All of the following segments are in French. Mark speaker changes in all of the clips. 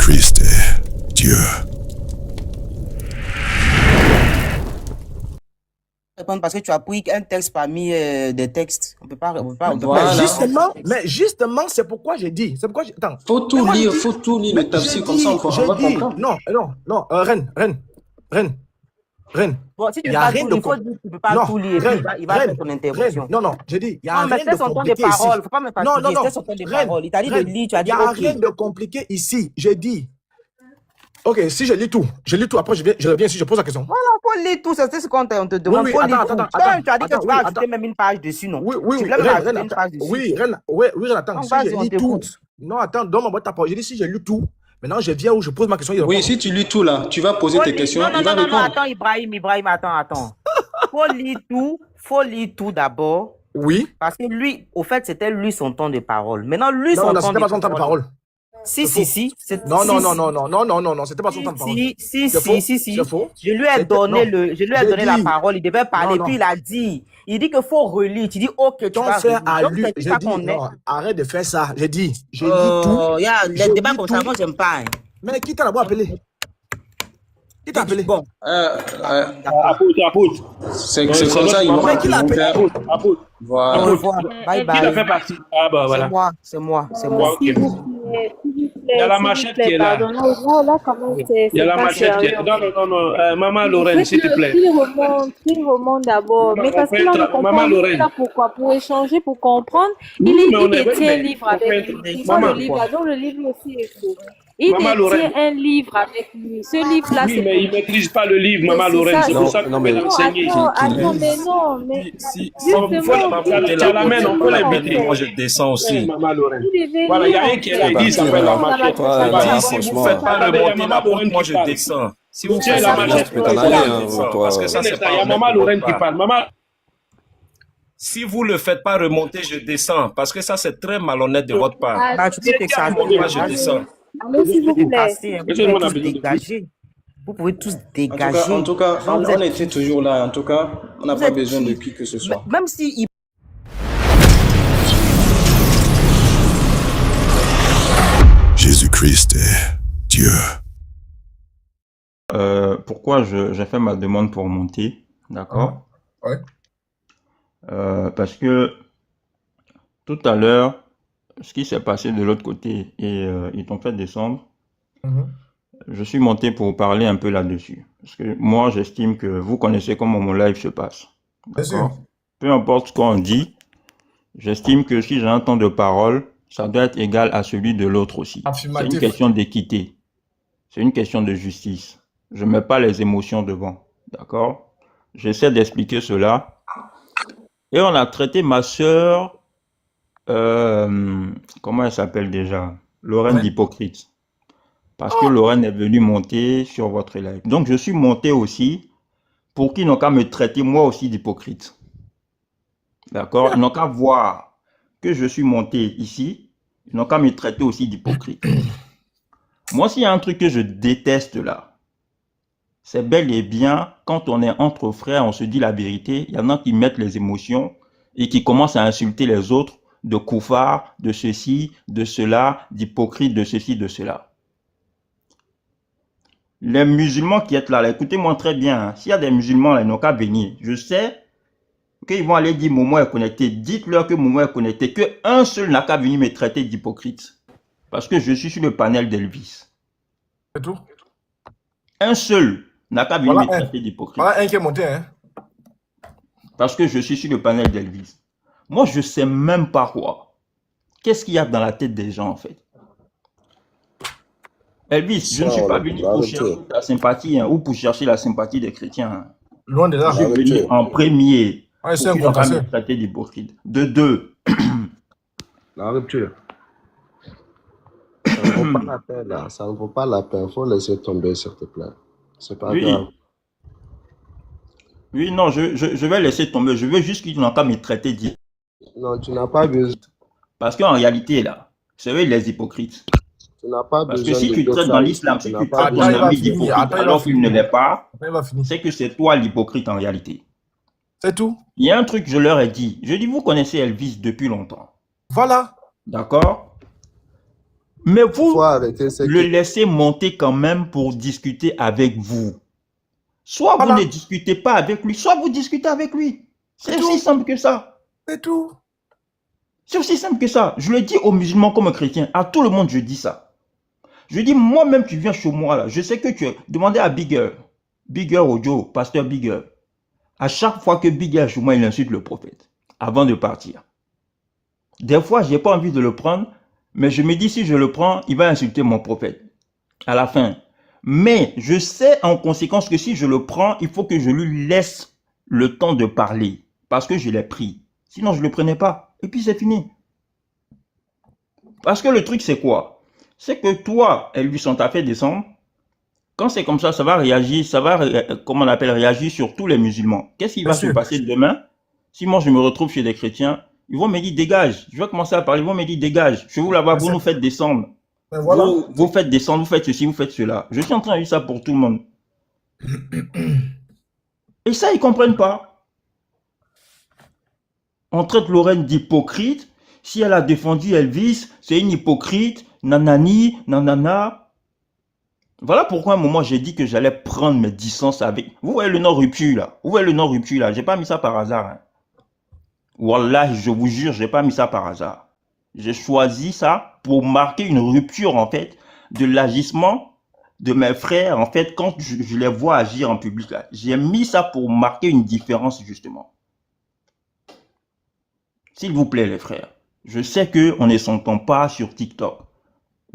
Speaker 1: Jésus-Christ est Dieu.
Speaker 2: Répondre parce que tu as pris un texte parmi des textes. On peut pas.
Speaker 3: Voilà.
Speaker 4: Mais justement, c'est pourquoi j'ai dit. C'est pourquoi attends.
Speaker 3: Faut tout lire le tafsir comme ça, on va comprendre.
Speaker 4: Non, Reine.
Speaker 2: Bon, si tu
Speaker 4: Il
Speaker 2: ne
Speaker 4: y a
Speaker 2: peux pas
Speaker 4: rien
Speaker 2: tout
Speaker 4: de
Speaker 2: lire, tu peux pas tout lire. Il va faire ton intervention.
Speaker 4: Non, j'ai dit, il y a
Speaker 2: Non, mais
Speaker 4: rien de
Speaker 2: c'est son temps de
Speaker 4: compliqué ici.
Speaker 2: parole. Faut pas me fatiguer, c'est son temps de parole. Il t'a dit de lire, tu as dit
Speaker 4: il n'y a
Speaker 2: ok.
Speaker 4: rien de compliqué ici. J'ai dit. Ok, si je lis tout, après je reviens si je pose la question.
Speaker 2: Voilà, faut lire tout, c'est ce qu'on te demande.
Speaker 4: Oui,
Speaker 2: Faut lire tout.
Speaker 4: attends,
Speaker 2: Tu as dit que tu vas
Speaker 4: attends.
Speaker 2: ajouter même une page dessus, non?
Speaker 4: Oui,
Speaker 2: tu voulais même ajouter une page dessus.
Speaker 4: Oui, attends, si
Speaker 2: vas-y,
Speaker 4: je
Speaker 2: on
Speaker 4: lis tout.
Speaker 2: t'écoute.
Speaker 4: Non, attends, donne-moi votre parole. J'ai dit si je lis tout, maintenant je viens où je pose ma question.
Speaker 3: Oui, si tu lis tout là, tu vas poser tes questions.
Speaker 2: Non,
Speaker 3: il va répondre.
Speaker 2: attends, Ibrahim, attends. Faut lire tout d'abord.
Speaker 4: Oui.
Speaker 2: Parce que lui, au fait, c'était lui son temps de parole. Maintenant, lui,
Speaker 4: non, c'était pas son temps de parole.
Speaker 2: Si.
Speaker 4: Non, c'était pas son temps de parole.
Speaker 2: Si.
Speaker 4: C'est faux.
Speaker 2: Je lui ai donné la parole, il devait parler, puis il a dit. Il dit qu'il faut relire. Tu dis, ok, tu vas
Speaker 4: frère a lu.
Speaker 2: J'ai dit,
Speaker 4: non, arrête de faire ça. J'ai dit tout.
Speaker 2: Les débats comme ça, moi, j'aime pas. Hein.
Speaker 4: Mais qui t'a d'abord appelé? Qui t'a appelé?
Speaker 2: Bon.
Speaker 5: Apôtre.
Speaker 3: C'est comme ça, ils vont
Speaker 4: qui l'a appelé?
Speaker 5: Apôtre.
Speaker 3: Voilà.
Speaker 2: Bye bye.
Speaker 5: Qui l'a fait partie? Ah bah voilà.
Speaker 2: C'est moi.
Speaker 5: Okay. Il y a la machette qui est là. Il y a la machette qui est là. Non. Maman Lorraine, s'il te plaît.
Speaker 6: Il remonte d'abord. Mais parce que là, on
Speaker 5: Maman
Speaker 6: comprend
Speaker 5: Lorraine.
Speaker 6: pas pourquoi. Pour échanger, pour comprendre.
Speaker 5: Mais on
Speaker 6: Il
Speaker 5: est-
Speaker 6: détient un
Speaker 5: mais-
Speaker 6: livre avec lui. Il
Speaker 5: Maman,
Speaker 6: voit le livre, donc le livre aussi est faux. Il
Speaker 5: Maman
Speaker 6: détient
Speaker 5: Lorraine.
Speaker 6: un livre avec lui. Ce livre-là,
Speaker 5: Oui,
Speaker 6: c'est
Speaker 5: mais il ne maîtrise pas le livre, Maman
Speaker 6: c'est
Speaker 5: Lorraine.
Speaker 6: ça.
Speaker 5: C'est pour ça qu'on
Speaker 7: Non,
Speaker 5: peut
Speaker 7: mais-
Speaker 5: l'enseigner.
Speaker 6: Attends, mais non, mais justement,
Speaker 5: Tu l'amènes, on peut l'inviter.
Speaker 7: Moi, je descends aussi.
Speaker 5: Maman Lorraine.
Speaker 6: vous devez
Speaker 5: Voilà, il y a
Speaker 6: lire,
Speaker 5: un qui
Speaker 6: en
Speaker 5: l'a
Speaker 6: fait.
Speaker 5: dit, il s'appelle la machette.
Speaker 7: Toi,
Speaker 6: Ça va
Speaker 7: là,
Speaker 6: être
Speaker 7: franchement,
Speaker 6: bon.
Speaker 7: faites pas
Speaker 5: Attendez, il y a
Speaker 7: remonter
Speaker 5: Maman
Speaker 7: la porte,
Speaker 5: Lorraine
Speaker 7: moi
Speaker 5: qui
Speaker 7: je
Speaker 5: parle.
Speaker 7: descends. Si vous
Speaker 5: Tiens,
Speaker 7: faites
Speaker 5: la
Speaker 7: ça,
Speaker 5: machette,
Speaker 7: tu peux t'en aller, hein, toi.
Speaker 5: Il
Speaker 7: Parce que ça, c'est pas
Speaker 5: y a Maman
Speaker 7: honnête de
Speaker 5: Lorraine
Speaker 7: votre
Speaker 5: qui
Speaker 7: part.
Speaker 5: parle. Maman,
Speaker 7: Si vous le faites pas remonter, je descends. Parce que ça, c'est très malhonnête de votre part.
Speaker 2: Bah, tu peux t'exagérer.
Speaker 7: Moi, je descends.
Speaker 6: Allez, s'il vous plaît.
Speaker 5: Monsieur, on a besoin de
Speaker 2: dégager. Vous pouvez tous
Speaker 3: En
Speaker 2: dégager.
Speaker 3: tout cas,
Speaker 2: Vous
Speaker 3: on
Speaker 2: êtes-
Speaker 3: était toujours là. En tout cas, on n'a
Speaker 2: vous
Speaker 3: pas
Speaker 2: êtes
Speaker 3: besoin de
Speaker 2: qui?
Speaker 3: qui que ce soit.
Speaker 2: Même si
Speaker 1: Jésus-Christ est Dieu.
Speaker 8: Pourquoi j'ai fait ma demande pour monter, d'accord?
Speaker 4: Ouais.
Speaker 8: Parce que tout à l'heure, ce qui s'est passé de l'autre côté et ils t'ont fait descendre, je suis monté pour parler un peu là-dessus. Parce que moi, j'estime que vous connaissez comment mon live se passe.
Speaker 4: Bien sûr.
Speaker 8: D'accord? Peu importe ce qu'on dit, j'estime que si j'ai un temps de parole, ça doit être égal à celui de l'autre aussi. C'est
Speaker 4: Affirmatif.
Speaker 8: une question d'équité. C'est une question de justice. Je ne mets pas les émotions devant. D'accord? J'essaie d'expliquer cela. Et on a traité ma sœur, comment elle s'appelle déjà? Lorraine d'hypocrite. Parce que Lorraine est venue monter sur votre live. Donc je suis monté aussi pour qu'ils n'ont qu'à me traiter moi aussi d'hypocrite. D'accord? Ils n'ont qu'à voir que je suis monté ici. Ils n'ont qu'à me traiter aussi d'hypocrite. Moi, s'il y a un truc que je déteste là, c'est bel et bien quand on est entre frères, on se dit la vérité. Il y en a qui mettent les émotions et qui commencent à insulter les autres de koufars, de ceci, de cela, d'hypocrites, de ceci, de cela. Les musulmans qui êtes là, écoutez-moi très bien. Hein. S'il y a des musulmans là, ils n'ont qu'à venir. Je sais qu'ils vont aller dire Momo est connecté. Dites-leur que Momo est connecté. Qu'un seul n'a qu'à venir me traiter d'hypocrite. Parce que je suis sur le panel d'Elvis.
Speaker 4: C'est tout.
Speaker 8: Un seul n'a qu'à venir me traiter d'hypocrite.
Speaker 4: Voilà un qui est monté, hein.
Speaker 8: Parce que je suis sur le panel d'Elvis. Moi, je ne sais même pas quoi. Qu'est-ce qu'il y a dans la tête des gens, en fait? Elvis, je ne suis pas venu pour chercher la sympathie hein, ou pour chercher la sympathie des chrétiens. Hein.
Speaker 4: Loin de là.
Speaker 8: Je suis venu en premier
Speaker 4: Ouais, c'est
Speaker 8: pour
Speaker 4: un
Speaker 8: qu'ils n'ont pas
Speaker 4: concassé.
Speaker 8: me traiter d'hypocrite. De deux,
Speaker 9: La rupture. Ça ne vaut pas la peine, là. Ça ne vaut pas la peine. Il faut laisser tomber, s'il te plaît. C'est pas
Speaker 8: oui.
Speaker 9: grave.
Speaker 8: Oui, non, je vais laisser tomber. Je veux juste qu'ils n'ont qu'à me traiter d'hypocrite.
Speaker 9: Non, tu n'as pas besoin.
Speaker 8: Parce qu'en réalité, là, c'est eux les hypocrites.
Speaker 9: Tu n'as pas
Speaker 8: Parce que
Speaker 9: besoin
Speaker 8: si
Speaker 9: de
Speaker 8: tu traites dans l'islam, si tu traites ton
Speaker 4: Attends, il va
Speaker 8: ami
Speaker 4: finir.
Speaker 8: d'hypocrite
Speaker 4: Attends, il va
Speaker 8: alors qu'il ne
Speaker 4: finir.
Speaker 8: l'est pas,
Speaker 4: Après, il va finir.
Speaker 8: c'est que c'est toi l'hypocrite en réalité.
Speaker 4: C'est tout.
Speaker 8: Il y a un truc que je leur ai dit. Je dis, vous connaissez Elvis depuis longtemps.
Speaker 4: Voilà.
Speaker 8: D'accord? Mais vous
Speaker 9: Faut arrêter, c'est
Speaker 8: le
Speaker 9: que...
Speaker 8: laissez monter quand même pour discuter avec vous. Soit vous
Speaker 4: Voilà.
Speaker 8: ne discutez pas avec lui, soit vous discutez avec lui. C'est
Speaker 4: C'est
Speaker 8: aussi
Speaker 4: tout.
Speaker 8: simple que ça.
Speaker 4: C'est tout.
Speaker 8: C'est aussi simple que ça. Je le dis aux musulmans comme aux chrétiens. À tout le monde, je dis ça. Je dis, moi-même, tu viens chez moi, là. Je sais que tu es... Demandez à Bigger Ojo, pasteur Bigger. À chaque fois que Bigger est chez moi, il insulte le prophète. Avant de partir. Des fois, je n'ai pas envie de le prendre. Mais je me dis, si je le prends, il va insulter mon prophète. À la fin. Mais je sais en conséquence que si je le prends, il faut que je lui laisse le temps de parler. Parce que je l'ai pris. Sinon, je ne le prenais pas. Et puis, c'est fini. Parce que le truc, c'est quoi? C'est que toi, Elvis, on t'a fait descendre. Quand c'est comme ça va réagir, comment on appelle, réagir sur tous les musulmans. Qu'est-ce qui va se passer demain? Si moi, je me retrouve chez des chrétiens, ils vont me dire, dégage. Je vais commencer à parler, ils vont me dire, dégage. Je vous là-bas, vous nous faites descendre.
Speaker 4: Voilà.
Speaker 8: Vous faites descendre, vous faites ceci, vous faites cela. Je suis en train de dire ça pour tout le monde. Et ça, ils ne comprennent pas. On traite Lorraine d'hypocrite. Si elle a défendu Elvis, c'est une hypocrite. Nanani, nanana. Voilà pourquoi à un moment, j'ai dit que j'allais prendre mes distances avec... Vous voyez le nom rupture, là. Vous voyez le nom rupture, là. Je n'ai pas mis ça par hasard. Hein. Wallah, je vous jure, je n'ai pas mis ça par hasard. J'ai choisi ça pour marquer une rupture, en fait, de l'agissement de mes frères, en fait, quand je les vois agir en public, là. J'ai mis ça pour marquer une différence, justement. S'il vous plaît, les frères, je sais qu'on ne s'entend pas sur TikTok.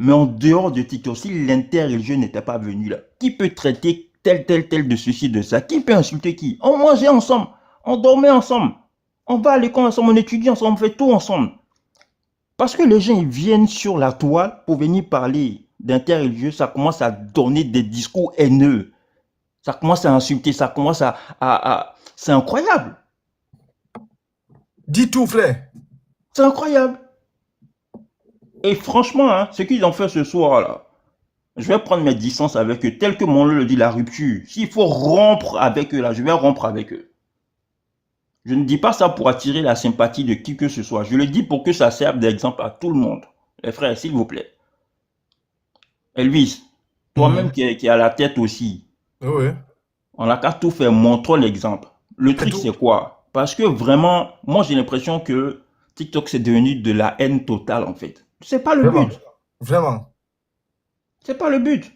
Speaker 8: Mais en dehors de TikTok, si l'interreligieux n'était pas venu là, qui peut traiter tel de ceci, de ça? Qui peut insulter qui? On mangeait ensemble, on dormait ensemble, on va à l'école ensemble, on étudie ensemble, on fait tout ensemble. Parce que les gens, ils viennent sur la toile pour venir parler d'interreligieux, ça commence à donner des discours haineux. Ça commence à insulter, ça commence à... C'est incroyable.
Speaker 4: Dis tout, frère.
Speaker 8: C'est incroyable. Et franchement, hein, ce qu'ils ont fait ce soir, là, je vais prendre mes distances avec eux, tel que mon le dit, la rupture. S'il faut rompre avec eux, là, je vais rompre avec eux. Je ne dis pas ça pour attirer la sympathie de qui que ce soit. Je le dis pour que ça serve d'exemple à tout le monde. Les frères, s'il vous plaît. Elvis, toi-même qui es à la tête aussi,
Speaker 4: Oui.
Speaker 8: on n'a qu'à tout faire, montre l'exemple. Le truc, c'est quoi? Parce que vraiment, moi, j'ai l'impression que TikTok, c'est devenu de la haine totale, en fait. C'est pas le but.
Speaker 4: Vraiment.
Speaker 8: C'est pas le but.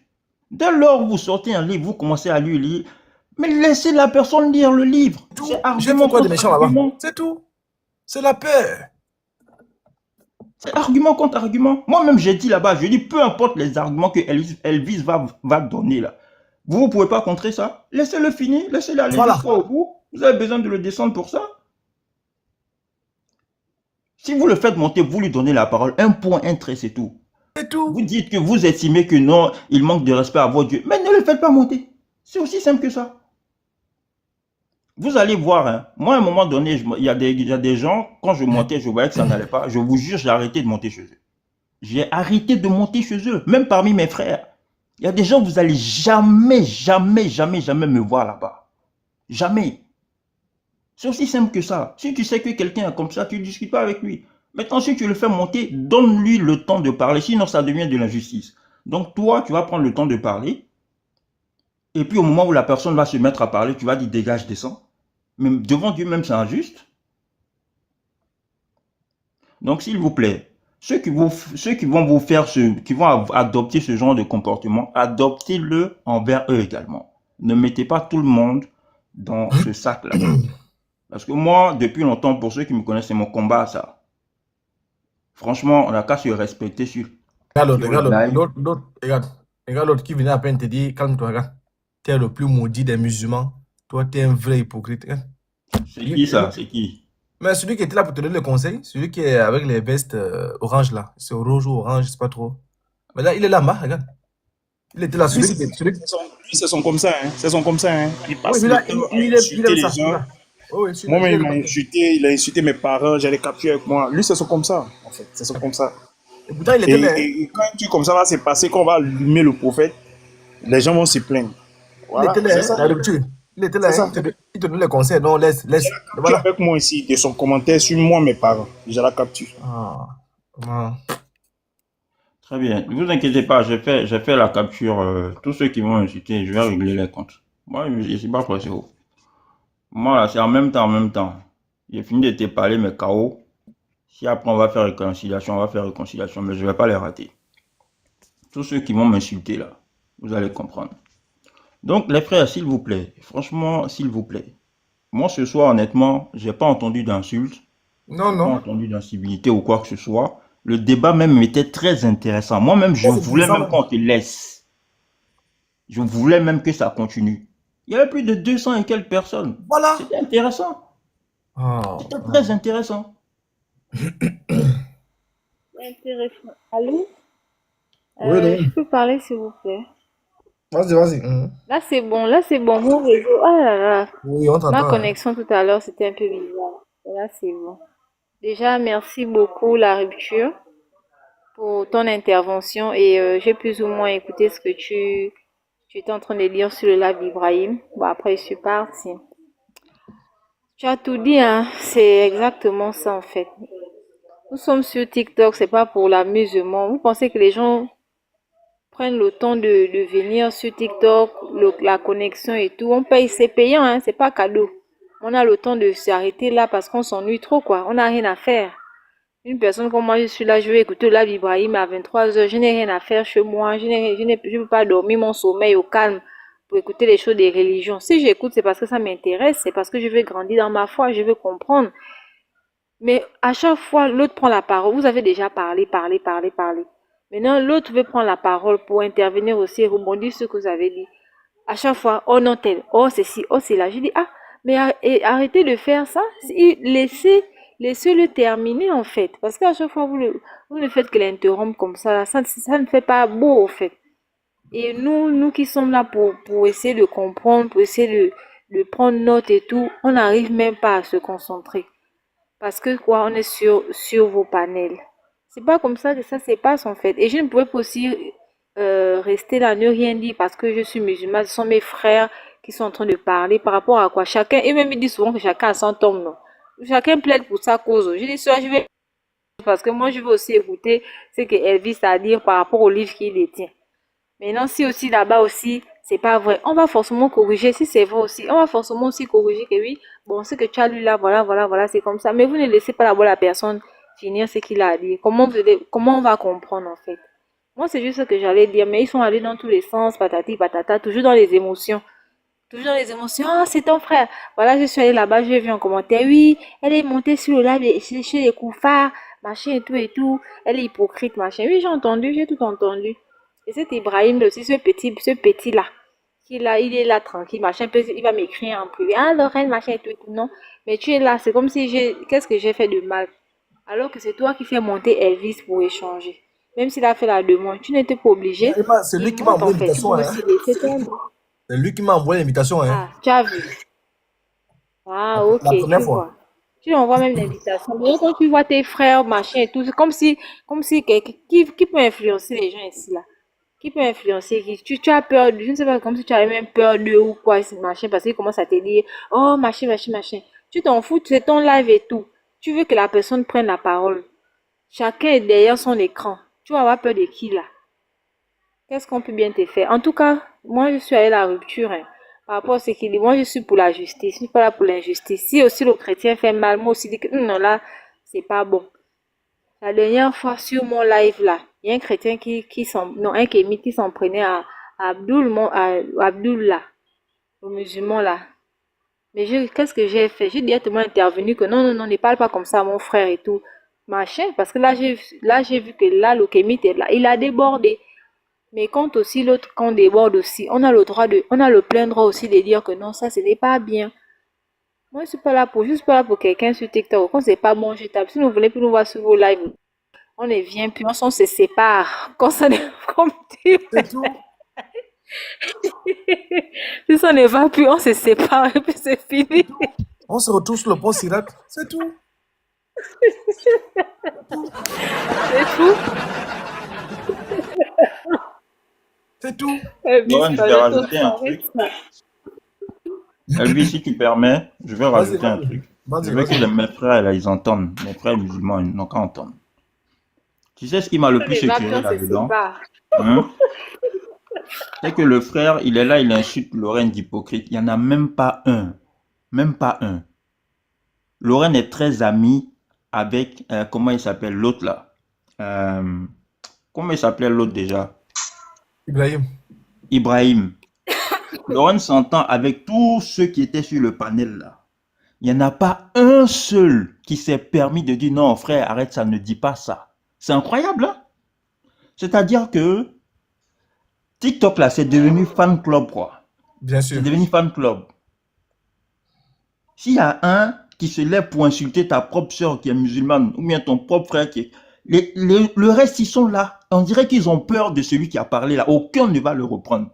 Speaker 8: Dès lors où vous sortez un livre, vous commencez à lire, mais laissez la personne lire le livre. C'est argument contre argument.
Speaker 4: C'est tout. C'est la paix.
Speaker 8: C'est argument contre argument. Moi-même, j'ai dit là-bas, je dis, peu importe les arguments que Elvis va donner là. Vous ne pouvez pas contrer ça. Laissez-le finir, laissez-le aller jusqu'au bout. Vous avez besoin de le descendre pour ça. Si vous le faites monter, vous lui donnez la parole, un point, un trait, c'est tout.
Speaker 4: C'est tout.
Speaker 8: Vous dites que vous estimez que non, il manque de respect à votre Dieu, mais ne le faites pas monter. C'est aussi simple que ça. Vous allez voir, hein. Moi à un moment donné, il y a des gens, quand je montais, je voyais que ça n'allait pas. Je vous jure, j'ai arrêté de monter chez eux. J'ai arrêté de monter chez eux, même parmi mes frères. Il y a des gens, vous allez jamais me voir là-bas. Jamais. C'est aussi simple que ça. Si tu sais que quelqu'un est comme ça, tu ne discutes pas avec lui. Maintenant, si tu le fais monter, donne-lui le temps de parler, sinon ça devient de l'injustice. Donc toi, tu vas prendre le temps de parler, et puis au moment où la personne va se mettre à parler, tu vas dire dégage, descends. Mais devant Dieu même, c'est injuste. Donc s'il vous plaît, ceux qui vont adopter ce genre de comportement, adoptez-le envers eux également. Ne mettez pas tout le monde dans ce sac-là. Parce que moi, depuis longtemps, pour ceux qui me connaissent, c'est mon combat, ça. Franchement, on n'a qu'à se respecter sur...
Speaker 4: Regarde l'autre qui venait à peine te dire, calme-toi, regarde. Tu es le plus maudit des musulmans. Toi, tu es un vrai hypocrite.
Speaker 8: C'est qui ça? C'est qui?
Speaker 4: Mais celui qui était là pour te donner le conseil, celui qui est avec les vestes orange là. C'est rouge ou orange, je sais pas trop. Mais là, il est là-bas, regarde. Il était là, celui qui...
Speaker 10: C'est son comme ça, hein. C'est son comme ça, hein. Il passe
Speaker 4: il est
Speaker 10: les gens. Moi, il a insulté mes parents, j'allais capturer avec moi. Lui, c'est son comme ça, en fait. C'est son comme ça.
Speaker 4: Et pourtant, il était là.
Speaker 10: Et quand un truc comme ça va se passer, quand on va allumer le prophète, les gens vont se plaindre. Voilà,
Speaker 4: il était là, la rupture. Il était là, il te donne les conseils. Non, laisse.
Speaker 10: Voilà. Avec moi ici, de son commentaire sur moi, mes parents. J'ai la capture.
Speaker 4: Ah.
Speaker 8: Très bien. Ne vous inquiétez pas, j'ai fait la capture. Tous ceux qui vont insulter, je vais régler les comptes. Moi, je ne suis pas pressé. Moi, là, c'est en même temps, en même temps. J'ai fini de te parler, mes KO. Si après on va faire réconciliation, on va faire réconciliation, mais je ne vais pas les rater. Tous ceux qui vont m'insulter là, vous allez comprendre. Donc, les frères, s'il vous plaît, franchement, s'il vous plaît. Moi, ce soir, honnêtement, je n'ai pas entendu d'insultes.
Speaker 4: Non,
Speaker 8: Pas
Speaker 4: non.
Speaker 8: entendu d'incivilité ou quoi que ce soit. Le débat même était très intéressant. Moi-même, je voulais même qu'on te laisse. Je voulais même que ça continue. Il y avait plus de 200 et quelques personnes.
Speaker 4: Voilà.
Speaker 8: C'était intéressant.
Speaker 4: Oh.
Speaker 8: C'était très intéressant.
Speaker 6: Intéressant. Allô?
Speaker 4: Oui, non.
Speaker 6: Je peux parler, s'il vous plaît?
Speaker 4: Vas-y, vas-y.
Speaker 6: Là, c'est bon. Là, c'est bon. Mon réseau. Ah là là.
Speaker 4: Oui, on
Speaker 6: Ma
Speaker 4: t'entend.
Speaker 6: connexion tout à l'heure, c'était un peu bizarre. Et là, c'est bon. Déjà, merci beaucoup, la rupture, pour ton intervention. Et j'ai plus ou moins écouté ce que tu étais en train de dire sur le live d'Ibrahim. Bon, après, je suis partie. Tu as tout dit, hein. C'est exactement ça, en fait. Nous sommes sur TikTok, c'est pas pour l'amusement. Vous pensez que les gens prennent le temps de venir sur TikTok, la connexion et tout. On paye, c'est payant, hein, c'est pas cadeau. On a le temps de s'arrêter là parce qu'on s'ennuie trop, quoi. On n'a rien à faire. Une personne comme moi, je suis là, je vais écouter le live d'Ibrahim à 23h. Je n'ai rien à faire chez moi. Je ne peux pas dormir mon sommeil au calme pour écouter les choses des religions. Si j'écoute, c'est parce que ça m'intéresse, c'est parce que je veux grandir dans ma foi, je veux comprendre. Mais à chaque fois, l'autre prend la parole. Vous avez déjà parlé. Maintenant, l'autre veut prendre la parole pour intervenir aussi et rebondir sur ce que vous avez dit. À chaque fois, oh non tel, oh c'est ci, oh c'est là. Je dis, ah, mais arrêtez de faire ça. Laissez-le terminer en fait. Parce qu'à chaque fois, vous ne faites que l'interrompre comme ça. Ça ne fait pas beau en fait. Et nous qui sommes là pour essayer de comprendre, pour essayer de prendre note et tout, on n'arrive même pas à se concentrer. Parce que quoi, on est sur vos panels. C'est pas comme ça que ça se passe en fait. Et je ne pouvais pas aussi rester là, ne rien dire parce que je suis musulmane. Ce sont mes frères qui sont en train de parler par rapport à quoi chacun, et même ils disent souvent que chacun a son tombe, non. Chacun plaide pour sa cause. Je dis ça, je vais parce que moi je veux aussi écouter ce que Elvis a à dire par rapport au livre qu'il détient. Maintenant, si aussi là-bas aussi, c'est pas vrai, on va forcément corriger. Si c'est vrai aussi, on va forcément aussi corriger que oui, bon, ce que tu as lu là, voilà, c'est comme ça. Mais vous ne laissez pas d'abord la personne finir ce qu'il a à dire. Comment on va comprendre en fait? Moi, c'est juste ce que j'allais dire, mais ils sont allés dans tous les sens, patati patata, toujours dans les émotions. Toujours dans les émotions. Ah, c'est ton frère. Voilà, je suis allée là-bas, j'ai vu en commentaire, oui, elle est montée sur le live chez les koufars, machin et tout. Elle est hypocrite, machin. Oui, j'ai entendu, j'ai tout entendu. Et cet Ibrahim aussi, ce petit-là, il est là tranquille, machin, il va m'écrire en privé. Ah, Lorraine, machin et tout, non. Mais tu es là, c'est comme si qu'est-ce que j'ai fait de mal? Alors que c'est toi qui fais monter Elvis pour échanger. Même s'il a fait la demande, tu n'étais pas obligé.
Speaker 4: C'est lui qui m'a envoyé l'invitation. C'est lui qui m'a envoyé l'invitation.
Speaker 6: Ah, tu as vu. Ah, ok.
Speaker 4: La première fois.
Speaker 6: Tu envoies même l'invitation. Mais quand tu vois tes frères, machin et tout, c'est comme si qui peut influencer les gens ici, là? Qui peut influencer qui? Tu as peur, je ne sais pas, comme si tu avais même peur d'eux ou quoi, machin, parce qu'ils commencent à te dire, oh, machin. Tu t'en fous, c'est ton live et tout. Tu veux que la personne prenne la parole. Chacun est derrière son écran. Tu vas avoir peur de qui, là? Qu'est-ce qu'on peut bien te faire? En tout cas, moi, je suis allée à la rupture, hein, par rapport à ce qu'il dit. Moi, je suis pour la justice. Je ne suis pas là pour l'injustice. Si aussi le chrétien fait mal, moi aussi, je dis que non, là, c'est pas bon. La dernière fois, sur mon live, là, il y a un chrétien un kémite qui s'en prenait à Abdul, là, au musulman, là. Mais qu'est-ce que j'ai fait? J'ai directement intervenu que non, ne parle pas comme ça à mon frère et tout, machin. Parce que là, j'ai vu que là, le kémite est là. Il a débordé. Mais quand aussi l'autre, quand déborde aussi, on a le plein droit aussi de dire que non, ça, ce n'est pas bien. Moi, je suis pas là pour quelqu'un sur TikTok. Quand c'est pas bon, je tape. Si vous voulez plus nous voir sur vos lives, on ne vient plus, on se sépare. Quand ça ne comme
Speaker 4: c'est tout.
Speaker 6: Si ça ne va plus, on se sépare et puis c'est fini.
Speaker 4: On se retrouve sur le pont Sirat, c'est tout.
Speaker 6: C'est tout.
Speaker 4: C'est tout.
Speaker 8: Bon, je vais rajouter un truc. Elvis, si tu permets, je vais rajouter un truc. Je veux que mes frères, là, ils entendent. Mes frères musulmans, ils n'ont qu'à entendre. Tu sais ce qui m'a le plus
Speaker 6: Les vagues,
Speaker 8: écœuré
Speaker 6: quand c'est
Speaker 8: là-dedans?
Speaker 6: sympa.
Speaker 8: Hein? C'est que le frère, il est là, il insulte Lorraine d'hypocrite. Il n'y en a même pas un. Même pas un. Lorraine est très amie avec, comment il s'appelle l'autre là? Comment il s'appelait l'autre déjà?
Speaker 4: Ibrahim.
Speaker 8: Ibrahim. Lorraine s'entend avec tous ceux qui étaient sur le panel là. Il n'y en a pas un seul qui s'est permis de dire non frère, arrête ça, ne dis pas ça. C'est incroyable, hein? C'est-à-dire que TikTok là, c'est devenu fan club quoi.
Speaker 4: Bien sûr.
Speaker 8: C'est devenu fan club. S'il y a un qui se lève pour insulter ta propre soeur qui est musulmane, ou bien ton propre frère qui est... Le reste, ils sont là. On dirait qu'ils ont peur de celui qui a parlé là. Aucun ne va le reprendre.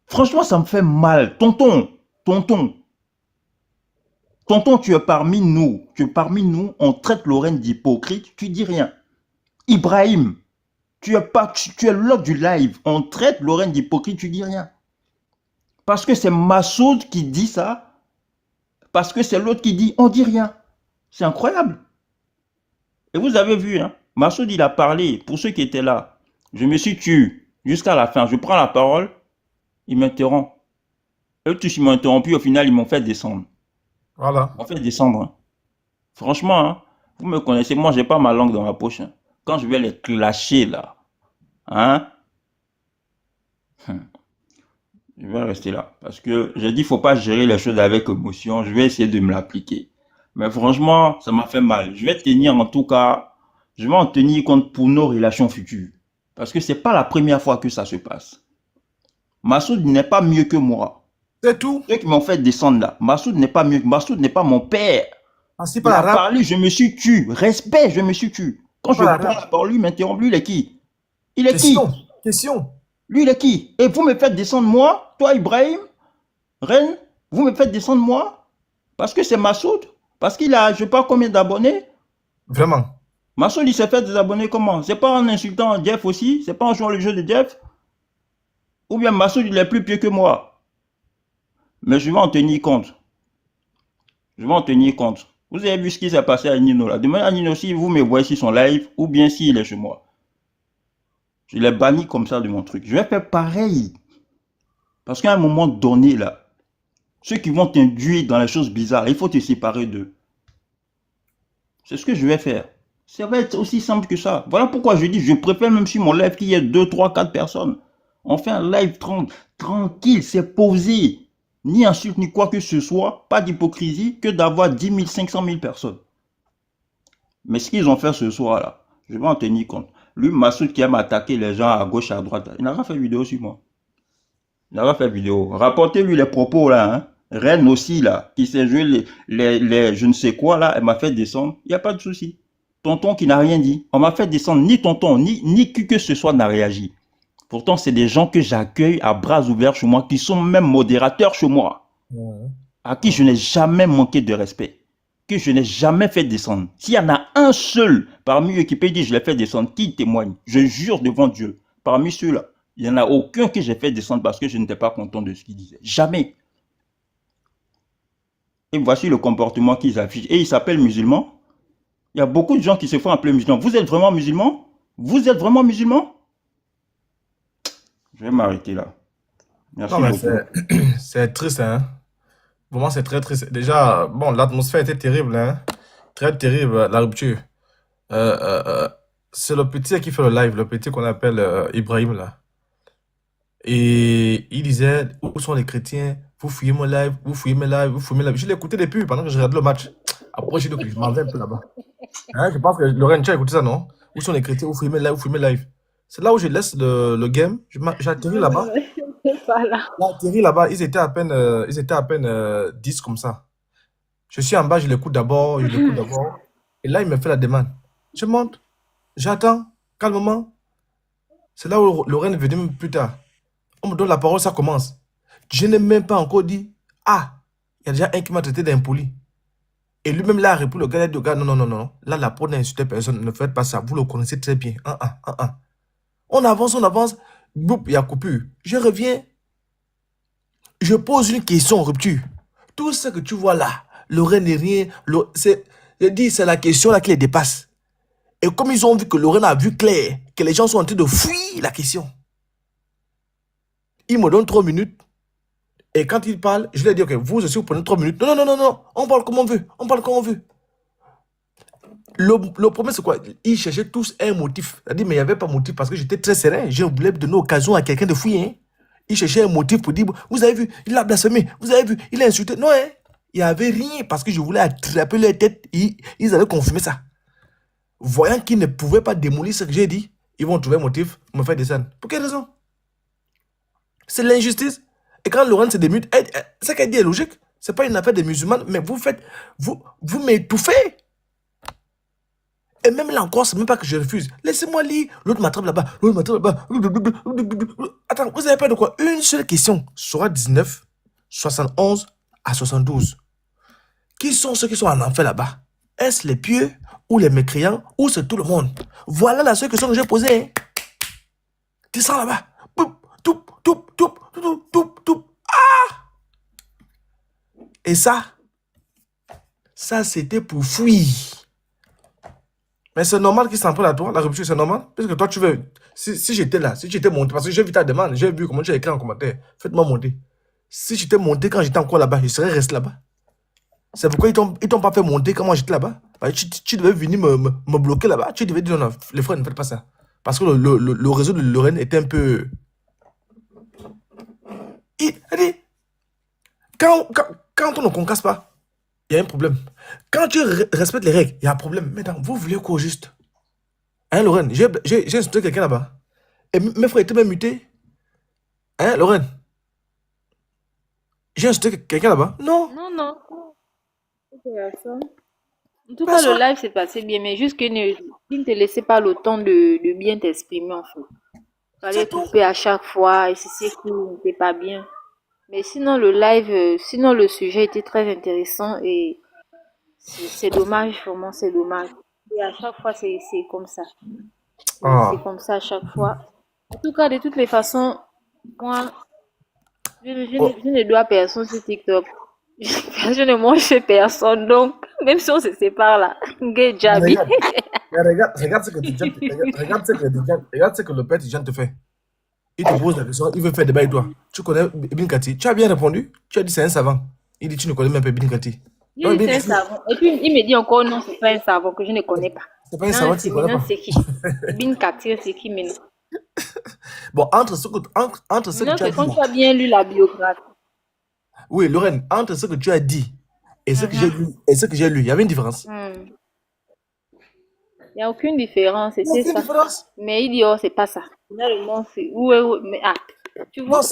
Speaker 8: Franchement, ça me fait mal. Tonton, tu es parmi nous. On traite Lorraine d'hypocrite. Tu dis rien. Ibrahim, tu es l'autre du live. On traite Lorraine d'hypocrite. Tu dis rien. Parce que c'est Massoud qui dit ça. Parce que c'est l'autre qui dit, on dit rien. C'est incroyable. Et vous avez vu, hein, Massoud, il a parlé, pour ceux qui étaient là. Je me suis tué jusqu'à la fin. Je prends la parole, il m'interrompt. Eux tous, ils m'ont interrompu, au final, ils m'ont fait descendre.
Speaker 4: Voilà.
Speaker 8: Ils m'ont fait descendre. Hein. Franchement, hein, vous me connaissez, moi, j'ai pas ma langue dans ma poche. Hein. Quand je vais les clasher, là, hein, je vais rester là. Parce que j'ai dit, il ne faut pas gérer les choses avec émotion. Je vais essayer de me l'appliquer. Mais franchement, ça m'a fait mal. Je vais tenir en tout cas, je vais en tenir compte pour nos relations futures. Parce que ce n'est pas la première fois que ça se passe. Massoud n'est pas mieux que moi.
Speaker 4: C'est tout.
Speaker 8: Ceux qui m'ont fait descendre là, Massoud n'est pas mieux. Massoud n'est pas mon père.
Speaker 4: Ah, c'est
Speaker 8: Il
Speaker 4: pas
Speaker 8: a
Speaker 4: arabe.
Speaker 8: parlé, je me suis tué. Respect, je me suis tué. Quand je
Speaker 4: Pas
Speaker 8: prends
Speaker 4: arabe.
Speaker 8: la parole, lui m'interrompt. Lui, il est qui? Il est qui?
Speaker 4: Question.
Speaker 8: Lui, il est qui? Et vous me faites descendre moi, toi Ibrahim, Reine, vous me faites descendre moi, parce que c'est Massoud, parce qu'il a, je sais pas combien d'abonnés.
Speaker 4: Vraiment.
Speaker 8: Massoud, il s'est fait des abonnés comment? C'est pas en insultant Jeff aussi? C'est pas en jouant le jeu de Jeff? Ou bien Massoud, il est plus pieux que moi? Mais je vais en tenir compte. Je vais en tenir compte. Vous avez vu ce qui s'est passé à Nino là. Demandez à Nino si vous me voyez sur son live, ou bien s'il est chez moi. Je l'ai banni comme ça de mon truc. Je vais faire pareil. Parce qu'à un moment donné, là, ceux qui vont t'induire dans les choses bizarres, il faut te séparer d'eux. C'est ce que je vais faire. Ça va être aussi simple que ça. Voilà pourquoi je dis, je préfère même si mon live qu'il y ait 2, 3, 4 personnes. On fait un live tranquille, c'est posé. Ni insulte, ni quoi que ce soit. Pas d'hypocrisie que d'avoir 10 000, 500 000 personnes. Mais ce qu'ils ont fait ce soir-là, je vais en tenir compte. Lui, Massoud qui aime attaquer les gens à gauche, à droite, il n'a pas fait vidéo sur moi. Il n'a pas fait vidéo. Rapportez-lui les propos là. Hein. Reine aussi là, qui s'est joué les je ne sais quoi là, elle m'a fait descendre. Il n'y a pas de souci. Tonton qui n'a rien dit. On m'a fait descendre, ni tonton, ni qui que ce soit n'a réagi. Pourtant, c'est des gens que j'accueille à bras ouverts chez moi, qui sont même modérateurs chez moi. À qui je n'ai jamais manqué de respect. Que je n'ai jamais fait descendre. S'il y en a un seul parmi eux qui peut dire je l'ai fait descendre, qui témoigne? Je jure devant Dieu. Parmi ceux-là, il n'y en a aucun que j'ai fait descendre parce que je n'étais pas content de ce qu'il disait. Jamais. Et voici le comportement qu'ils affichent. Et ils s'appellent musulmans. Il y a beaucoup de gens qui se font appeler musulmans. Vous êtes vraiment musulmans? Vous êtes vraiment musulmans? Je vais m'arrêter là. Merci beaucoup.
Speaker 4: C'est triste, hein. Vraiment, c'est très triste. Déjà, bon, l'atmosphère était terrible, hein. Très terrible, la rupture. C'est le petit qui fait le live, le petit qu'on appelle Ibrahim, là. Et il disait, où sont les chrétiens? Vous fouillez mon live, vous fouillez mes lives, vous fouillez mes lives. Je l'ai écouté depuis, pendant que je regardais le match. Après, j'ai dit que je m'en vais un peu là-bas. Hein, je pense que Lorraine, tu as écouté ça, non? Où sont les chrétiens? Vous fouillez mes lives, vous fouillez mes lives. C'est là où je laisse le game. J'ai atterri là-bas.
Speaker 6: Voilà.
Speaker 4: J'ai atterri là-bas. Ils étaient à peine 10 comme ça. Je suis en bas, je l'écoute d'abord, Et là, il me fait la demande. Je monte, j'attends, calmement. C'est là où Lorraine est venue plus tard. On me donne la parole, ça commence. Je n'ai même pas encore dit, ah, il y a déjà un qui m'a traité d'impoli. Et lui-même là a répondu, le gars, il a dit, non. Là, la parole n'a insulté personne, ne faites pas ça, vous le connaissez très bien. On avance, boum, il y a coupure. Je reviens, je pose une question en rupture. Tout ce que tu vois là, Lorraine n'est rien, je dis, c'est la question là qui les dépasse. Et comme ils ont vu que Lorraine a vu clair, que les gens sont en train de fuir la question, ils me donnent 3 minutes. Et quand ils parlent, je leur dis, ok, vous aussi, vous prenez 3 minutes. Non, non, non, non, non, on parle comme on veut. On parle comme on veut. Le problème, c'est quoi? Ils cherchaient tous un motif. C'est-à-dire, mais il n'y avait pas de motif parce que j'étais très serein. Je voulais donner l'occasion à quelqu'un de fouiller. Hein. Ils cherchaient un motif pour dire, vous avez vu, il a blasphémé. Vous avez vu, il a insulté. Non, hein. Il n'y avait rien parce que je voulais attraper leur tête. Ils allaient confirmer ça. Voyant qu'ils ne pouvaient pas démolir ce que j'ai dit, ils vont trouver un motif pour me faire descendre. Pour quelle raison? C'est l'injustice. Et quand Laurent se démute, ce qu'elle dit est logique. Ce n'est pas une affaire des musulmans, mais vous m'étouffez. Et même là encore, c'est même pas que je refuse. Laissez-moi lire. L'autre m'attrape là-bas. L'autre m'attrape là-bas. Attends, vous avez peur de quoi? Une seule question. Surah 19, 71 à 72. Qui sont ceux qui sont en enfer là-bas? Est-ce les pieux ou les mécréants ou c'est tout le monde? Voilà la seule question que j'ai posée. Hein. Descends là-bas. Ah! Et ça c'était pour fuir. Mais c'est normal qu'ils s'en prennent à toi, la rupture, c'est normal. Parce que toi, tu veux. Si j'étais là, si j'étais monté, parce que j'ai vu ta demande, j'ai vu comment tu as écrit en commentaire. Faites-moi monter. Si j'étais monté quand j'étais encore là-bas, je serais resté là-bas. C'est pourquoi ils t'ont pas fait monter quand moi j'étais là-bas. Tu devais venir me bloquer là-bas. Tu devais dire non, les frères, ne faites pas ça. Parce que le réseau de Lorraine était un peu. Quand on ne concasse pas, il y a un problème. Quand tu respectes les règles, il y a un problème. Maintenant, vous voulez quoi au juste? Hein, Lorraine? J'ai insulté quelqu'un là-bas. Et mes frères étaient même mutés. Hein, Lorraine? J'ai insulté quelqu'un là-bas? Non.
Speaker 6: Non. En tout cas, le live s'est passé bien, mais juste qu'il ne te laissait pas le temps de bien t'exprimer, en fait. Il fallait couper à chaque fois, et c'est ce qui n'était pas bien. Mais sinon, le live, sinon le sujet était très intéressant et c'est dommage, vraiment, c'est dommage. Et à chaque fois, c'est comme ça. C'est comme ça à chaque fois. En tout cas, de toutes les façons, moi, je ne dois personne sur TikTok. Je ne mange chez personne, donc, même si on se sépare là, gay Jabi.
Speaker 4: Regarde ce que regarde ce que le père Tijan te fait. Il te pose la question, il veut faire débat avec toi. Tu connais Ibn Kati? Tu as bien répondu. Tu as dit c'est un savant. Il dit tu ne connais même pas Ibn Kati.
Speaker 6: C'est un savant. Et puis il me dit encore non, c'est pas un savant que je ne connais pas.
Speaker 4: C'est pas un savant que tu ne connais pas.
Speaker 6: C'est qui? Ibn Kati, c'est qui maintenant?
Speaker 4: Bon, entre ce que tu as dit.
Speaker 6: Quand tu as bien lu la biographie.
Speaker 4: Oui, Lorraine, entre ce que tu as dit et ce que j'ai lu, il y avait une différence.
Speaker 6: Il n'y a aucune différence, c'est ça. Mais il dit, oh, c'est pas ça. Finalement, c'est. Mais tu vois.
Speaker 4: Non,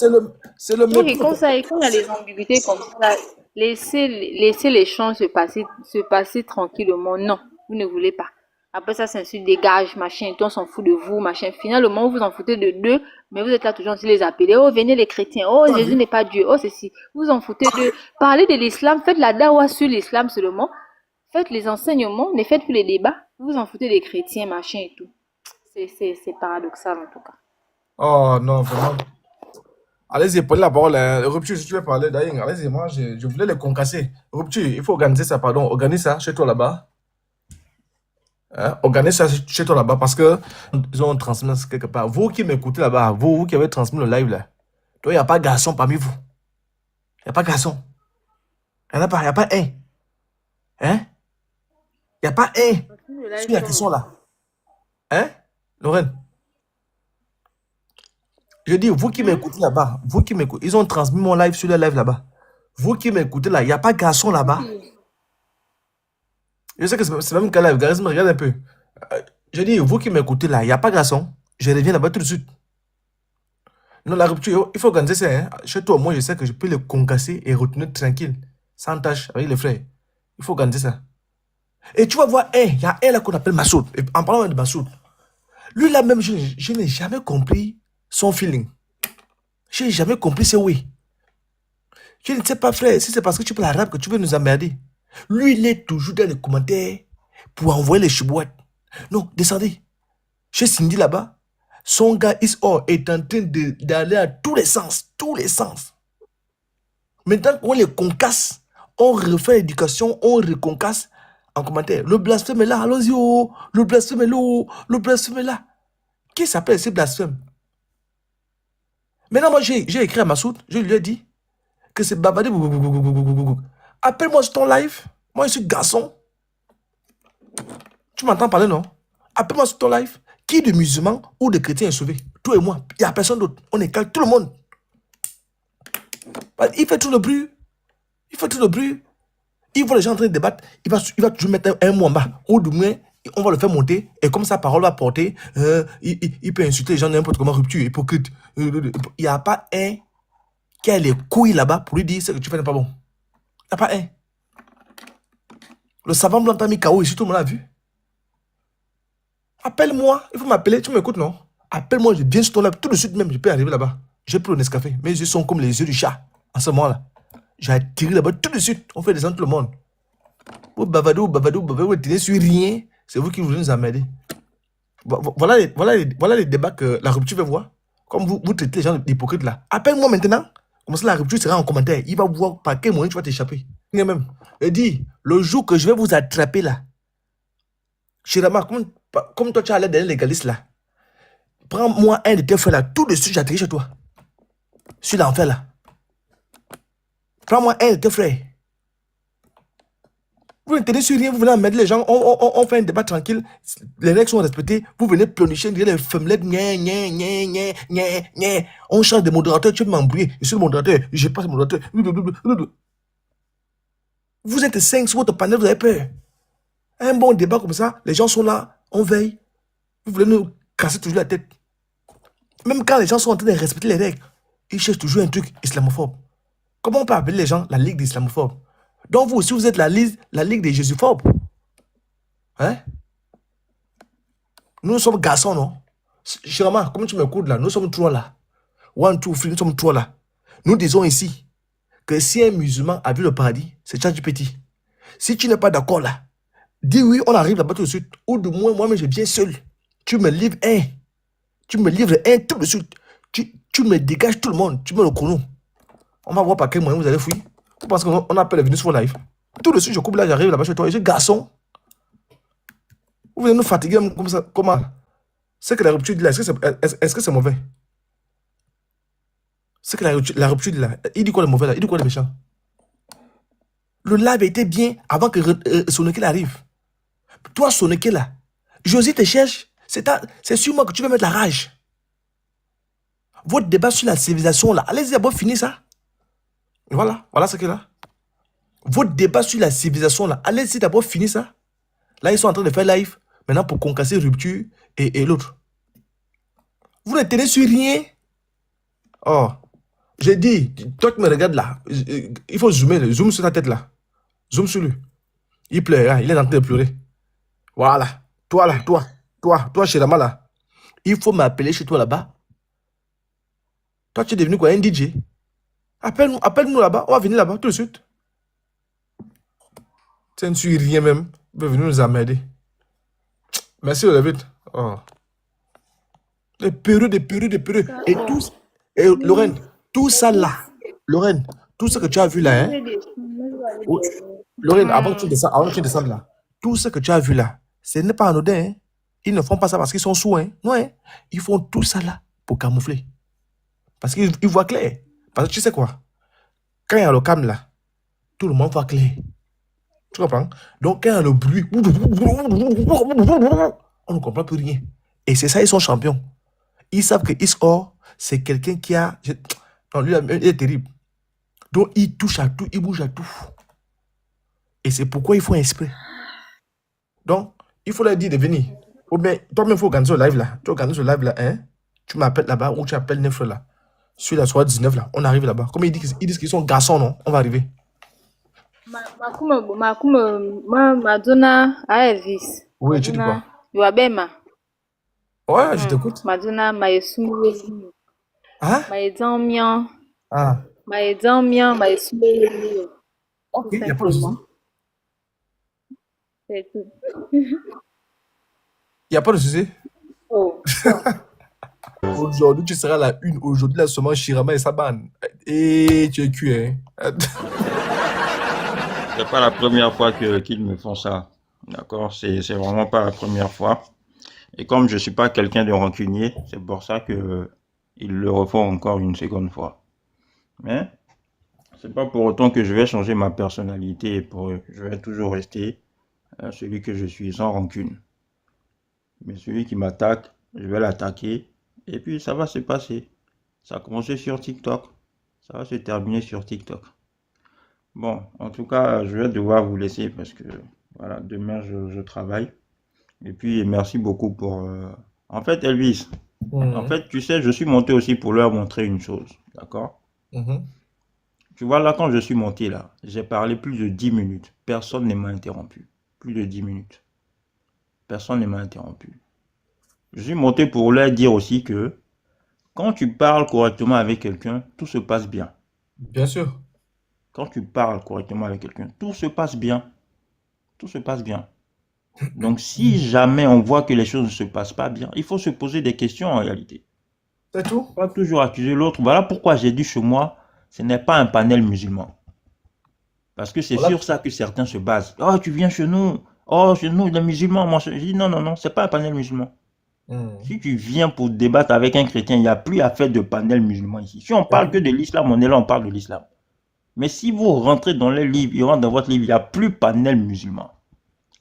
Speaker 4: c'est le
Speaker 6: même. Quand il y a des ambiguïtés comme ça, laissez les choses se passer tranquillement. Non, vous ne voulez pas. Après ça, s'insulte, dégage, machin, on s'en fout de vous, machin. Finalement, vous en foutez de deux, mais vous êtes là toujours, les appeler. Oh, venez les chrétiens. Oh, Jésus n'est pas Dieu. Oh, ceci. Vous en foutez de. Parlez de l'islam, faites la dawa sur l'islam seulement. Faites les enseignements, ne faites plus les débats. Vous en foutez des chrétiens, machin et tout. C'est paradoxal en tout cas.
Speaker 4: Oh non, vraiment. Allez-y, prenez la parole. Rupture, si tu veux parler, d'ailleurs, allez-y, moi, je voulais les concasser. Rupture, il faut organiser ça, pardon. Organise ça chez toi là-bas. Hein? Organise ça chez toi là-bas parce que ils ont transmis quelque part. Vous qui m'écoutez là-bas, vous qui avez transmis le live là, il n'y a pas de garçon parmi vous. Il n'y a pas de garçon. Il n'y a pas un. Hein? Il n'y a pas un sur la question là. Hein? Lorraine? Je dis, vous qui m'écoutez là-bas, vous qui m'écoutez, ils ont transmis mon live sur le live là-bas. Vous qui m'écoutez là, il n'y a pas de garçon là-bas. Je sais que c'est même qu'un live, regarde un peu. Je dis, vous qui m'écoutez là, il n'y a pas de garçon. Je reviens là-bas tout de suite. Non, la rupture, il faut organiser ça. Hein. Chez toi, moi, je sais que je peux le concasser et retenir tranquille, sans tâche, avec les frères. Il faut organiser ça. Et tu vas voir, il y a un là qu'on appelle Massoud. Et en parlant de Massoud, lui là même, je n'ai jamais compris son feeling. Je n'ai jamais compris ses oui. Je ne sais pas, frère, si c'est parce que tu parles arabe que tu veux nous emmerder. Lui, il est toujours dans les commentaires pour envoyer les chibouettes. Non, descendez. Chez Cindy là-bas, son gars Is-Or est en train d'aller à tous les sens. Tous les sens. Maintenant, on les concasse. On refait l'éducation, on reconcasse. en commentaire. Le blasphème est là, allons-y, oh. Le blasphème est là, oh. Le blasphème est là. Qui s'appelle ces blasphèmes? Maintenant, moi, j'ai écrit à Massoud, je lui ai dit que c'est bavardé. Appelle-moi sur ton live. Moi, je suis garçon. Tu m'entends parler, non? Appelle-moi sur ton live. Qui de musulmans ou de chrétiens est sauvé? Toi et moi. Il n'y a personne d'autre. On est calme, tout le monde. Il fait tout le bruit. Il fait tout le bruit. Il voit les gens en train de débattre. Il va toujours mettre un mot en bas. Ou du moins, on va le faire monter. Et comme sa parole va porter, il peut insulter les gens n'importe comment, rupture, hypocrite. Il n'y a pas un qui a les couilles là-bas pour lui dire ce que tu fais n'est pas bon. Il n'y a pas un. Le savant blanc t'a mis KO ici, tout le monde l'a vu. Appelle-moi. Il faut m'appeler. Tu m'écoutes, non? Appelle-moi, je viens sur ton live. Tout de suite même, je peux arriver là-bas. J'ai pris le Nescafé. Mes yeux sont comme les yeux du chat. En ce moment-là. J'ai attiré là-bas tout de suite. On fait descendre tout le monde. Vous bavadou, vous tenez sur rien. C'est vous qui voulez nous emmerder. Voilà les débats que la rupture va voir. Comme vous traitez les gens d'hypocrites là. Appelle-moi maintenant. Comme ça, la rupture sera en commentaire. Il va voir par quel moyen tu vas t'échapper. Même. Il dit, le jour que je vais vous attraper là, Chirama, comme toi tu as l'air d'un légaliste là, prends-moi un de tes frères là, tout de suite j'atterris chez toi. Sur l'enfer là. Prends-moi un de tes frères. Vous ne tenez sur rien, vous venez emmerder les gens, on fait un débat tranquille, les règles sont respectées, vous venez pleurnicher, les femmelettes, on change de modérateur, tu veux m'embrouiller, je suis le modérateur, je passe le modérateur. Vous êtes 5 sur votre panel, vous avez peur. Un bon débat comme ça, les gens sont là, on veille. Vous voulez nous casser toujours la tête. Même quand les gens sont en train de respecter les règles, ils cherchent toujours un truc islamophobe. Comment on peut appeler les gens la Ligue des islamophobes? Donc vous aussi, vous êtes la Ligue des jésuphobes. Hein? Nous sommes garçons, non? Chirama, comment tu m'écoutes là? Nous sommes 3 là. 1, 2, 3, nous sommes 3 là. Nous disons ici que si un musulman a vu le paradis, c'est ChatGPT. Si tu n'es pas d'accord là, dis oui, on arrive là-bas tout de suite. Ou de moi-même, je viens seul. Tu me livres un. Tu me livres un tout de suite. Tu me dégages tout le monde. Tu mets le chrono. On va voir par quel moyen vous allez fuir. Vous pensez qu'on appelle les venus sur live. Tout de suite, je coupe là, j'arrive là-bas chez toi. Et je dis, garçon, vous venez nous fatiguer comme ça. Comment? C'est que la rupture dit là, est-ce que c'est mauvais? C'est que la rupture dit là, il dit quoi le mauvais là? Il dit quoi le méchant? Le live était bien avant que Sonoké arrive. Toi, Sonoké là, Josie te cherche. C'est sur moi que tu veux mettre la rage. Votre débat sur la civilisation là, allez-y d'abord finir ça. Voilà ce qu'il y a là. Votre débat sur la civilisation là, allez-y d'abord finir ça. Là, ils sont en train de faire live, maintenant pour concasser rupture et l'autre. Vous ne tenez sur rien. Oh, j'ai dit, toi qui me regardes là, il faut zoomer, zoom sur ta tête là. Zoom sur lui. Il pleure, hein, il est en train de pleurer. Voilà. Toi là, toi chez Rama là. Il faut m'appeler chez toi là-bas. Toi, tu es devenu quoi, un DJ? Appelle-nous là-bas, on va venir là-bas tout de suite. Tu ne suis rien même. Vous pouvez venir nous emmerder. Merci, David. Oh. Des perruques. Et tous. Et Lorraine, tout ça là. Lorraine, tout ce que tu as vu là, hein? Lorraine, avant que tu descendes là, tout ce que tu as vu là, ce n'est pas anodin, hein? Ils ne font pas ça parce qu'ils sont sous, hein? Non, hein? Ils font tout ça là pour camoufler. Parce qu'ils voient clair. Parce que tu sais quoi? Quand il y a le cam là, tout le monde voit clair. Tu comprends? Donc quand il y a le bruit, on ne comprend plus rien. Et c'est ça, ils sont champions. Ils savent que Isor, c'est quelqu'un qui a... Non, lui, il est terrible. Donc il touche à tout, il bouge à tout. Et c'est pourquoi il faut exprès. Donc, il faut leur dire de venir. Ou bien, toi-même, il faut organiser le live là. Tu organises le live là, hein? Tu m'appelles là-bas ou tu appelles Neuf là. Sur la soirée 19 là, on arrive là-bas. Comme ils disent qu'ils sont garçons, non? On va arriver.
Speaker 6: Madonna a Elvis.
Speaker 4: Oui, tu dis quoi?
Speaker 6: Yoabema.
Speaker 4: Ouais, je t'écoute.
Speaker 6: Madonna Maesumbe.
Speaker 4: Hein?
Speaker 6: Maedzamien.
Speaker 4: Ah.
Speaker 6: Maedzamien, Maesumbe.
Speaker 4: Ok, il n'y a pas de souci.
Speaker 6: C'est tout.
Speaker 4: Il n'y a pas de souci.
Speaker 6: Oh.
Speaker 4: Aujourd'hui, tu seras la une. Aujourd'hui, là, seulement Chirama et Saban. Et tu es cuit, hein?
Speaker 8: C'est pas la première fois qu'ils me font ça. D'accord? C'est vraiment pas la première fois. Et comme je suis pas quelqu'un de rancunier, c'est pour ça que ils le refont encore une seconde fois. Mais c'est pas pour autant que je vais changer ma personnalité pour eux. Je vais toujours rester celui que je suis, sans rancune. Mais celui qui m'attaque, je vais l'attaquer. Et puis ça va se passer. Ça a commencé sur TikTok. Ça va se terminer sur TikTok. Bon, en tout cas, je vais devoir vous laisser parce que voilà, demain je travaille. Et puis merci beaucoup pour... En fait, Elvis, en fait, tu sais, je suis monté aussi pour leur montrer une chose. D'accord? Tu vois, là, quand je suis monté, là, j'ai parlé plus de 10 minutes. Personne ne m'a interrompu. Plus de 10 minutes. Personne ne m'a interrompu. Je suis monté pour leur dire aussi que quand tu parles correctement avec quelqu'un, tout se passe bien.
Speaker 4: Bien sûr.
Speaker 8: Quand tu parles correctement avec quelqu'un, tout se passe bien. Tout se passe bien. Donc, si jamais on voit que les choses ne se passent pas bien, il faut se poser des questions en réalité.
Speaker 4: C'est tout.
Speaker 8: Pas toujours accuser l'autre. Voilà pourquoi j'ai dit chez moi, ce n'est pas un panel musulman. Parce que c'est sur ça que certains se basent. Oh, tu viens chez nous. Oh, chez nous, les musulmans. Moi, je dis non, non, non, c'est pas un panel musulman. Si tu viens pour débattre avec un chrétien, il n'y a plus à faire de panel musulman ici. Si on parle que de l'islam, on est là, on parle de l'islam. Mais si vous rentrez dans les livres, ils rentrent dans votre livre, il n'y a plus panel musulman.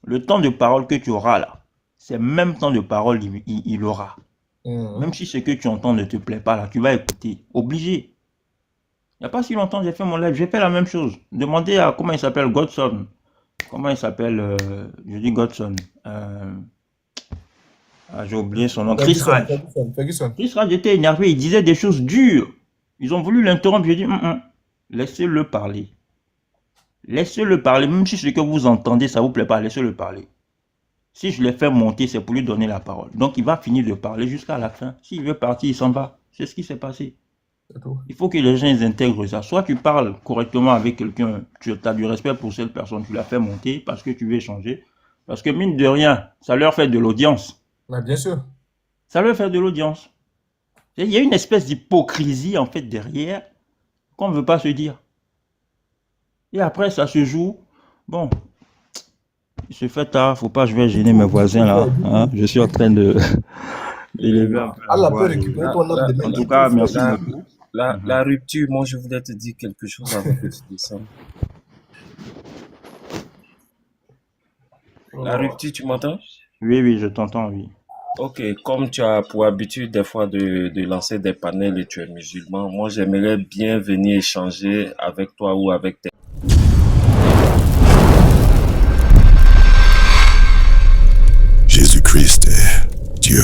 Speaker 8: Le temps de parole que tu auras là, c'est même temps de parole il aura. Même si ce que tu entends ne te plaît pas là, tu vas écouter. Obligé. Il n'y a pas si longtemps, j'ai fait mon live, j'ai fait la même chose. Demandez à, comment il s'appelle, Godson. Comment il s'appelle, je dis Godson. J'ai oublié son nom. Chris Raj. Chris Raj était énervé, il disait des choses dures. Ils ont voulu l'interrompre, j'ai dit, laissez-le parler. Laissez-le parler, même si ce que vous entendez, ça ne vous plaît pas, laissez-le parler. Si je l'ai fait monter, c'est pour lui donner la parole. Donc, il va finir de parler jusqu'à la fin. S'il veut partir, il s'en va. C'est ce qui s'est passé. Il faut que les gens ils intègrent ça. Soit tu parles correctement avec quelqu'un, tu as du respect pour cette personne, tu l'as fait monter parce que tu veux échanger. Parce que mine de rien, ça leur fait de l'audience.
Speaker 4: Bien sûr.
Speaker 8: Ça leur fait de l'audience. Il y a une espèce d'hypocrisie en fait derrière qu'on ne veut pas se dire. Et après, ça se joue. Bon, il se fait tard, faut pas, je vais gêner mes voisins là. Hein? Je suis en train de élever un peu la voix. En tout cas, merci beaucoup.
Speaker 7: La rupture, moi je voulais te dire quelque chose avant que tu descendes. La rupture, tu m'entends?
Speaker 8: Oui, oui, je t'entends, oui.
Speaker 7: Ok, comme tu as pour habitude des fois de lancer des panels et tu es musulman, moi j'aimerais bien venir échanger avec toi ou avec tes...
Speaker 1: Jésus-Christ est Dieu.